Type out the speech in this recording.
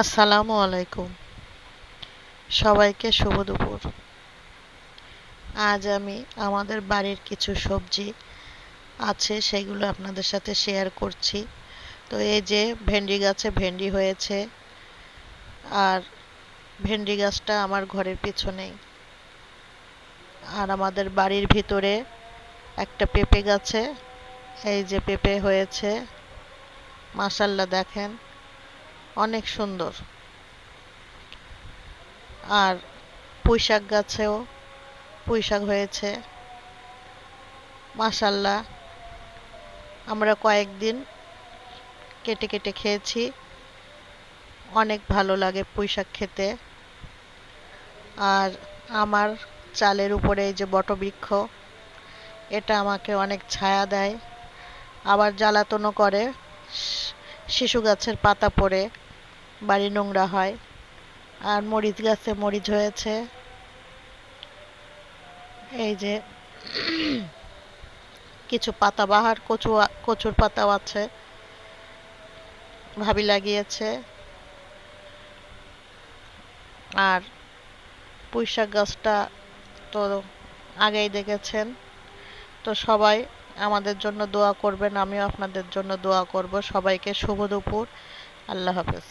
আসসালামু আলাইকুম। সবাইকে শুভ দুপুর। আজ আমি আমাদের বাড়ির কিছু সবজি আছে সেগুলো আপনাদের সাথে শেয়ার করছি। তো এই যে ভেন্ডি গাছে ভেন্ডি হয়েছে, আর ভেন্ডি গাছটা আমার ঘরের পিছনেই। আর আমাদের বাড়ির ভিতরে একটা পেঁপে গাছে এই যে পেঁপে হয়েছে, মাশাল্লাহ দেখেন অনেক সুন্দর। আর পুঁইশাক গাছেও পুঁইশাক হয়েছে, মাশাল্লাহ। আমরা কয়েকদিন কেটে কেটে খেয়েছি, অনেক ভালো লাগে পুঁইশাক খেতে। আর আমার চালের উপরে এই যে বটবৃক্ষ, এটা আমাকে অনেক ছায়া দেয়, আবার জ্বালাতনও করে। শিশু গাছের পাতা পড়ে বাড়ি নোংরা হয়। আর মরিচ গাছে মরিচ হয়েছে, এই যে কিছু পাতাবাহার কচুর পাতাও আছে, ভাবি লাগিয়েছে। আর পুঁইশাক গাছটা তো আগেই দেখেছেন। তো সবাই আমাদের জন্য দোয়া করবেন, আমিও আপনাদের জন্য দোয়া করব। সবাইকে শুভ দুপুর। আল্লাহ হাফেজ।